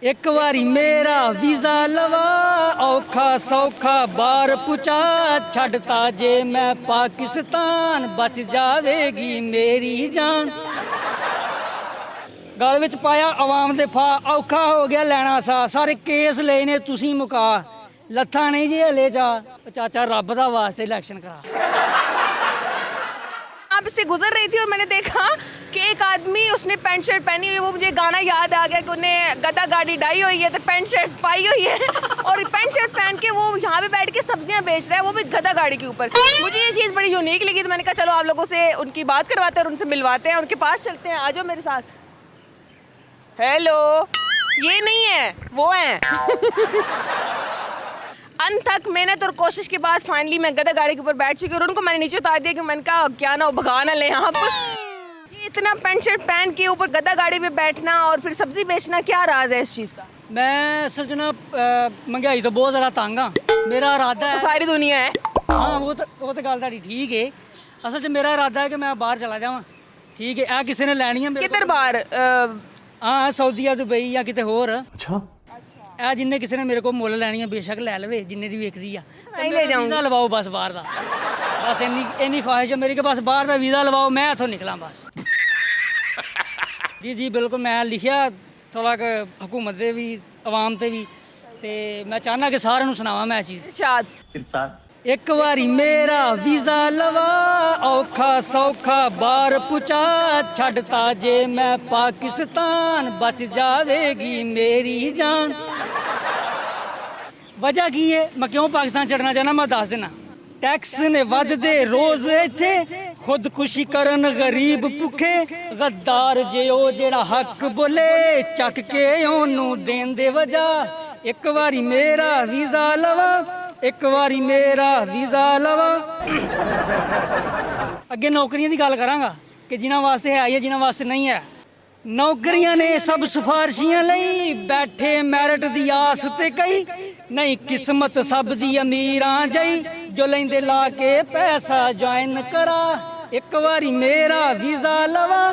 एक वारी मेरा वीजा लवा औखा सौखा बार पुचा छड़ता जे मैं पाकिस्तान बच जावेगी मेरी जान। गल विच पाया आवाम दे फा औखा हो गया लैना सा सारे केस लेने तुसी मुका लत्था नहीं जी हले चाचा रब दा वास्ते इलैक्शन करा। आप से गुजर रही थी और मैंने देखा कि एक आदमी उसने पैंट शर्ट पहनी हुई है। वो मुझे गाना याद आ गया कि उन्हें गदा गाड़ी डाई हुई है तो पैंट शर्ट पाई हुई है और पैंट शर्ट पहन के वो यहाँ पे बैठ के सब्जियां बेच रहा है, वो भी गदा गाड़ी के ऊपर। मुझे ये चीज़ बड़ी यूनिक लगी तो मैंने कहा चलो आप लोगों से उनकी बात करवाते हैं और उनसे मिलवाते हैं, उनके पास चलते हैं। आ जाओ मेरे साथ। हेलो, ये नहीं है वो है। अनथक मेहनत और कोशिश के बाद फाइनली मैं गधा गाड़ी के ऊपर बैठ चुकी और उनको मैंने नीचे उतार दिया कि मैंने कहा क्या ना भगा ना ले आप। ये इतना पैंट शर्ट पहन के ऊपर गधा गाड़ी पे बैठना और फिर सब्जी बेचना, क्या राज है इस चीज़ का? मैं असल च ना महंगाई तो बहुत ज़्यादा तंग हाँ। मेरा इरादा है तो सारी दुनिया है। हाँ वो तो गल ताड़ी ठीक है। असल च मेरा इरादा है कि मैं बाहर चला जावां, ठीक है। किसी ने लैनी है किधर बाहर? हाँ सऊदीया दुबई या किते होर। अच्छा जिन्हें किसी ने मेरे को मुੱਲ ਲੈਣੀ ਹੈ बेशक ले लवे जिन्ने दी वेखदी आ। नहीं ले जाऊंगी। वीज़ा लवाओ बस बाहर दा, बस इन्नी ख्वाहिश है मेरी कि बस बाहर दा वीज़ा लवाओ मैं इत्थों निकलां बस। जी जी बिल्कुल। मैं लिखिया थोड़ा हुकूमत दे भी आवाम ते भी ते मैं चाहना कि साਰਿਆਂ ਨੂੰ ਸੁਣਾਵਾਂ मैं चीज़। इरशाद एक वारी मेरा वीजा लवा औखा सौखा बार पुचा छड़ता जे मैं पाकिस्तान बच जावेगी मेरी जान। वजह की है मैं क्यों पाकिस्तान छड़ना चाहना मैं दस देना। टैक्स ने वधदे रोज इत्थे खुदकुशी करन गरीब भुखे गद्दार जे ओ जेड़ा हक बोले चक के ओनू देन दे वजह। एक वारी मेरा वीजा लवा एक वारी मेरा वीज़ा लवा। अगे नौकरियां की गल करांगा कि जिन्हां वास्ते है या जिन्हां वास्ते नहीं है। नौकरियां ने सब सिफारशियां लई बैठे मैरिट दी आस ते कई नहीं किस्मत सब दी अमीरां जई जो लेंदे ला के पैसा ज्वाइन करा। एक वारी मेरा वीज़ा लवा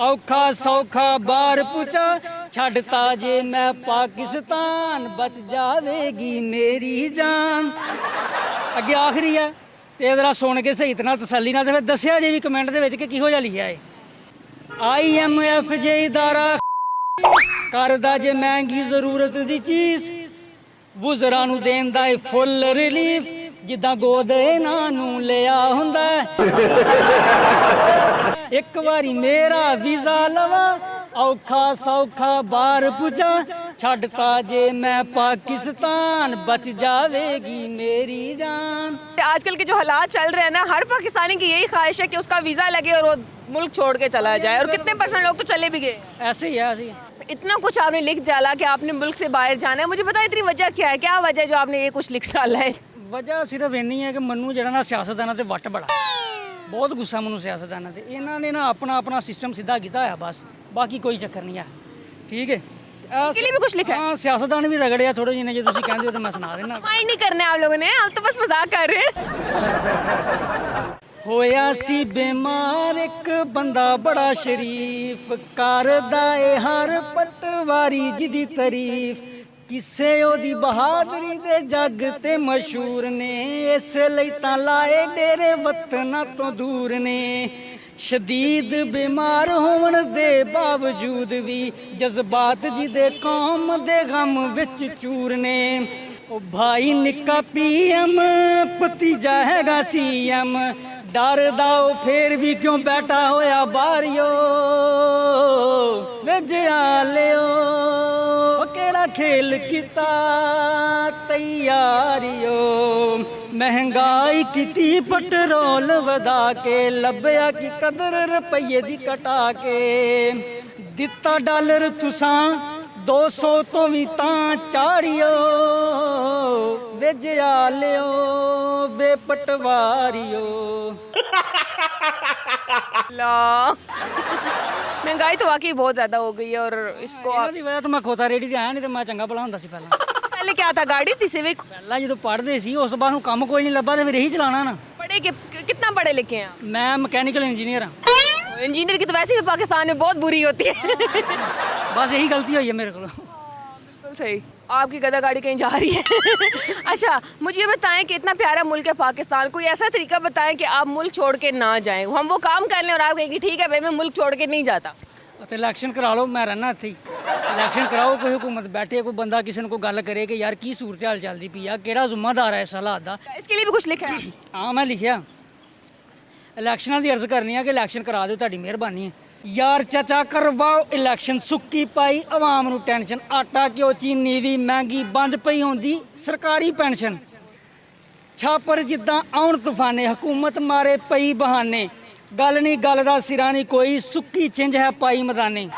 औखा सौखा बार पुचा छड़ता जे मैं पाकिस्तान बच जावेगी मेरी जान। अगे आखिरी है ते जरा सुन के सही तरह तसल्ली नाल ते दस्सिया जे भी कमेंट दे विच कि किहो जिहा लिखिया है। IMF जे इदारा करदा जे महंगी जरूरत दी चीज़ वुज़रां नूं देंदा है फुल रिलीफ जिद्दां गोद इन्हां नूं लिया हुंदा है। एक वारी मेरा वीज़ा लवा औखा सौखा बार पुचा छड़ता जे मैं पाकिस्तान बच जावेगी मेरी जान। आजकल के जो हालात चल रहे हैं ना, हर पाकिस्तानी की यही ख्वाहिश है कि उसका वीज़ा लगे और वो मुल्क छोड़ के चला जाए और कितने % लोग तो चले भी गए। ऐसे ही है ऐसे ही। इतना कुछ आपने लिख डाला कि आपने मुल्क से बाहर जाना है। मुझे बताइए इतनी वजह क्या है, क्या वजह है जो आपने ये कुछ लिख डाला है? वजह सिर्फ इन्नी है कि मनु जरा ना सियासतदाना ते वट बड़ा बहुत गुस्सा मनु सियासतदाना ते इन्हां ने ना अपना अपना सिस्टम सीधा किया है बस, बाकी कोई चक्कर नहीं है। ठीक है के लिए भी कुछ लिखा है? हाँ सियासतदान भी रगड़े थोड़े जिन्हें जो तुम कहते हो तो मैं सुना देना। माइंड नहीं करना आप लोगों ने, आप तो बस मजाक कर रहे हैं। होया सी बीमार एक बंदा बड़ा शरीफ करदा ए हर पटवारी जिदी तारीफ किसे ओदी बहादुरी दे जग ते मशहूर ने इस लई तां लाए डेरे वतना तो दूर ने। शदीद बीमार होने दे बावजूद भी जज्बात जिदे कौम दे गम विच चूर ने। ओ भाई निक्का PM भतीजा हैगा CM डरदा फिर भी क्यों बैठा होया बारियो वेजिया लियो केड़ा खेल किता तैयारियो। महंगाई किती पेट्रोल वधा के लभया की कदर रुपये दी कटा के दिता डॉलर तुसां 200 तो भी तां चाड़ियो वेजिया लियो बे पटवारियो। ला महंगाई तो वाकई बहुत ज्यादा हो गई है और इसको इन्हां दी वजह तो मैं खोता रेडी ते आया नहीं तो मैं चंगा भला हुंदा सी पहला। पहले क्या था, गाड़ी थी सिविक? पहला जो पढ़दे सी उस बार काम कोई नहीं लभा ते फिर यही चलाना ना। पढ़े कितना पढ़े लिखे हैं? मैं मैकेनिकल इंजीनियर हाँ। इंजीनियर की तो वैसे भी पाकिस्तान में बहुत बुरी होती है। बस यही गलती हुई है मेरे को। बिल्कुल सही। आपकी गधा गाड़ी कहीं जा रही है। अच्छा, मुझे ये बताएं कि इतना प्यारा मुल्क है पाकिस्तान, कोई ऐसा तरीका बताएं कि आप मुल्क छोड़ के ना जाएं, हम वो काम कर लें और आप कहें कि ठीक है भाई मैं मुल्क छोड़ के नहीं जाता। ਅਤੇ ਇਲੈਕਸ਼ਨ ਕਰਾ ਲਓ, ਮੈਂ ਰਹਿਣਾ ਇੱਥੇ ਹੀ। ਇਲੈਕਸ਼ਨ ਕਰਾਓ, ਕੋਈ ਹੁਕੂਮਤ ਬੈਠੇ, ਕੋਈ ਬੰਦਾ ਕਿਸੇ ਨੂੰ ਕੋਈ ਗੱਲ ਕਰੇ ਕਿ ਯਾਰ ਕੀ ਸੂਰਤ ਹਾਲ ਚੱਲਦੀ ਪਈ ਆ, ਕਿਹੜਾ ਜ਼ਿੰਮੇਦਾਰ ਹੈ ਇਸ ਹਾਲਾਤ ਦਾ। इसके लिए भी कुछ लिखा है? ਹਾਂ ਮੈਂ ਲਿਖਿਆ, ਇਲੈਕਸ਼ਨਾਂ ਦੀ ਅਰਜ਼ ਕਰਨੀ ਆ ਕਿ ਇਲੈਕਸ਼ਨ ਕਰਾ ਦਿਓ, ਤੁਹਾਡੀ ਮਿਹਰਬਾਨੀ ਹੈ। ਯਾਰ ਚਾਚਾ ਕਰਵਾਓ ਇਲੈਕਸ਼ਨ, ਸੁੱਕੀ ਪਾਈ ਆਵਾਮ ਨੂੰ ਟੈਨਸ਼ਨ, ਆਟਾ ਘਿਓ ਚੀਨੀ ਦੀ ਮਹਿੰਗੀ, ਬੰਦ ਪਈ ਹੁੰਦੀ ਸਰਕਾਰੀ ਪੈਨਸ਼ਨ। ਛਾਪਰ ਜਿੱਦਾਂ ਆਉਣ ਤੂਫਾਨੇ, ਹਕੂਮਤ ਮਾਰੇ ਪਈ ਬਹਾਨੇ, ਗੱਲ ਨਹੀਂ ਗੱਲ ਦਾ ਸਿਰਾ ਨਹੀਂ ਕੋਈ, ਸੁੱਕੀ ਛਿੰਝ ਹੈ ਪਾਈ ਮੈਦਾਨੇ।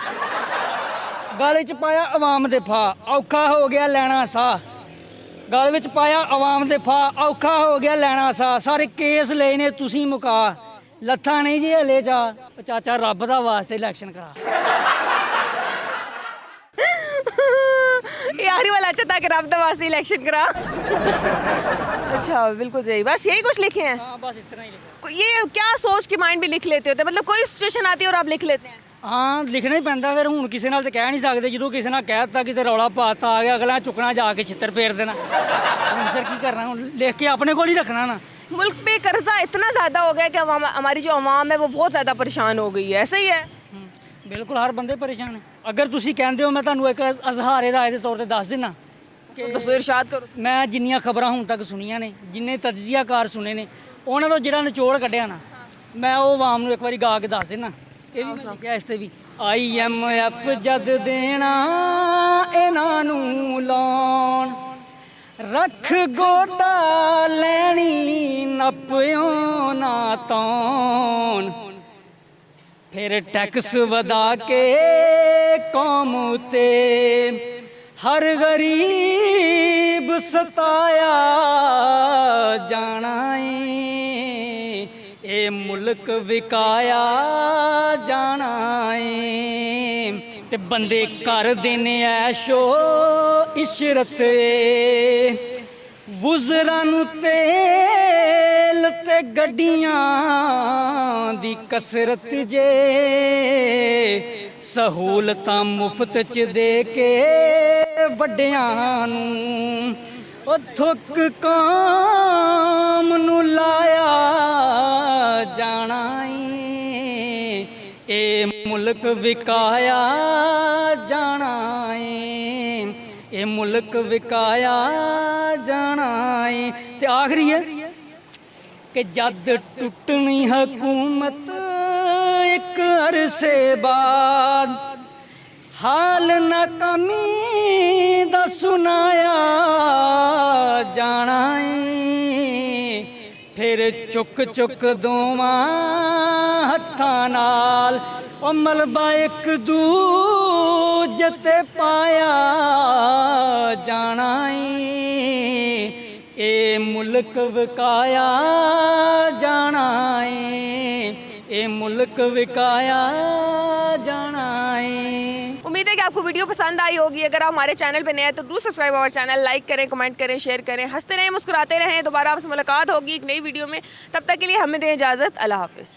ਗਲ 'ਚ ਪਾਇਆ ਆਵਾਮ ਦੇ ਫਾ, ਔਖਾ ਹੋ ਗਿਆ ਲੈਣਾ ਸਾਹ। ਗਲ ਵਿੱਚ ਪਾਇਆ ਆਵਾਮ ਦੇ ਫਾ, ਔਖਾ ਹੋ ਗਿਆ ਲੈਣਾ ਸਾਹ। ਸਾਰੇ ਕੇਸ ਲਏ ਨੇ ਤੁਸੀਂ ਮੁਕਾ, ਲੱਥਾ ਨਹੀਂ ਜੀ ਹਲੇ ਜਾ। ਉਹ ਚਾਚਾ ਰੱਬ ਦਾ ਵਾਸਤੇ ਇਲੈਕਸ਼ਨ ਕਰਾ। यार ही वाला अच्छा था कि रब दवा से इलेक्शन करा। अच्छा बिल्कुल सही, बस यही कुछ लिखे हैं। हाँ बस इतना ही लिखा। ये क्या सोच के माइंड में लिख लेते होते, मतलब कोई सिचुएशन आती है और आप लिख लेते हैं? ਹਾਂ ਲਿਖਣਾ ਹੀ ਪੈਂਦਾ ਫਿਰ, ਹੁਣ ਕਿਸੇ ਨਾਲ ਤਾਂ ਕਹਿ ਨਹੀਂ ਸਕਦੇ। ਜਦੋਂ ਕਿਸੇ ਨਾਲ ਕਹਿ ਦਿੱਤਾ ਕਿਤੇ ਰੌਲਾ ਪਾਤਾ ਆ ਗਿਆ, ਅਗਲਾ ਚੁੱਕਣਾ ਜਾ ਕੇ ਛਿੱਤਰ ਫੇਰ ਦੇਣਾ। ਹੁਣ ਫਿਰ ਕੀ ਕਰਨਾ, ਹੁਣ ਲਿਖ ਕੇ ਆਪਣੇ ਕੋਲ ਹੀ ਰੱਖਣਾ ਨਾ। मुल्क पे कर्जा इतना ज़्यादा हो गया कि हमारी जो आवाम है वो बहुत ज़्यादा परेशान हो गई है, ऐसा ही है? ਬਿਲਕੁਲ ਹਰ ਬੰਦੇ ਪਰੇਸ਼ਾਨ ਹੈ। ਅਗਰ ਤੁਸੀਂ ਕਹਿੰਦੇ ਹੋ, ਮੈਂ ਤੁਹਾਨੂੰ ਇੱਕ ਅਜ਼ਹਾਰੇ ਰਾਏ ਦੇ ਤੌਰ ਤੇ ਦੱਸ ਦਿੰਨਾ ਕਿ तो इरशाद करो। ਮੈਂ ਜਿੰਨੀਆਂ ਖਬਰਾਂ ਹੁਣ ਤੱਕ ਸੁਣੀਆਂ ਨੇ, ਜਿੰਨੇ ਤਜਜ਼ੀਆਕਾਰ ਸੁਣੇ ਨੇ, ਉਹਨਾਂ ਤੋਂ ਜਿਹੜਾ ਨਿਚੋੜ ਕੱਢਿਆ ਨਾ, ਮੈਂ ਉਹ ਆਵਾਮ ਨੂੰ ਇੱਕ ਵਾਰੀ ਗਾ ਕੇ ਦੱਸ ਦਿੰਨਾ। ਇਹ ਵੀ ਮੈਂ ਲਿਖਿਆ ਇਸ ਤੇ ਵੀ, IMF ਜਦ ਦੇਣਾ ਇਹਨਾਂ ਨੂੰ ਲਾਉਣ, ਰੱਖ ਗੋਡਾ ਲੈਣੀ ਨੱਪਿਓ ਨਾ ਤੌਣ, ਫਿਰ ਟੈਕਸ ਵਧਾ ਕੇ ਕੌਮ ਉਤੇ ਹਰ ਗਰੀਬ ਸਤਾਇਆ ਜਾਣਾ ਏ, ਇਹ ਮੁਲਕ ਵਿਕਾਇਆ ਜਾਣਾ ਏ, ਤੇ ਬੰਦੇ ਕਰਦੇ ਨੇ ਐਸ਼ੋ ਇਸ਼ਰਤ ਏ, ਵੁਜ਼ਰਾਂ ਨੂੰ ਤੇਲ ਤੇ ਗੱਡੀਆਂ ਦੀ ਕਸਰਤ ਜੇ, ਸਹੂਲਤਾਂ ਮੁਫਤ ਚ ਦੇ ਕੇ ਵੱਡਿਆਂ ਨੂੰ, ਉਹ ਥੁੱਕ ਕਾਮ ਨੂੰ ਲਾਇਆ ਜਾਣਾ ਏ, ਇਹ ਮੁਲਕ ਵਿਕਾਇਆ ਜਾਣਾ ਏ, ਇਹ ਮੁਲਕ ਵਿਕਾਇਆ ਜਾਣਾ ਏ। ਤੇ ਆਖਰੀ ਹੈ ਕਿ ਜਦ ਟੁੱਟਣੀ ਹਕੂਮਤ ਇੱਕ ਅਰਸੇ ਬਾਅਦ, ਹਾਲ ਨਾਕਾਮੀ ਦਾ ਸੁਣਾਇਆ ਜਾਣਾ ਏ, ਫਿਰ ਚੁੱਕ ਚੁੱਕ ਦੋਵਾਂ ਹੱਥਾਂ ਨਾਲ ਉਹ ਮਲਬਾ ਇੱਕ ਦੂਜੇ ਤੇ ਪਾਇਆ ਜਾਣਾ ਏ, ਇਹ ਮੁਲਕ ਵਿਕਾਇਆ ਜਾਣਾ ਏ, ਇਹ ਮੁਲਕ ਵਿਕਾਇਆ ਜਾਣਾ ਏ। उम्मीद है कि आपको वीडियो पसंद आई होगी। अगर आप हमारे चैनल पे नए हैं तो do subscribe our channel, like करें, कमेंट करें, शेयर करें, हंसते रहें, मुस्कुराते रहें। दोबारा आपसे मुलाकात होगी एक नई वीडियो में, तब तक के लिए हमें दें इजाज़त। अल्लाह हाफिज़।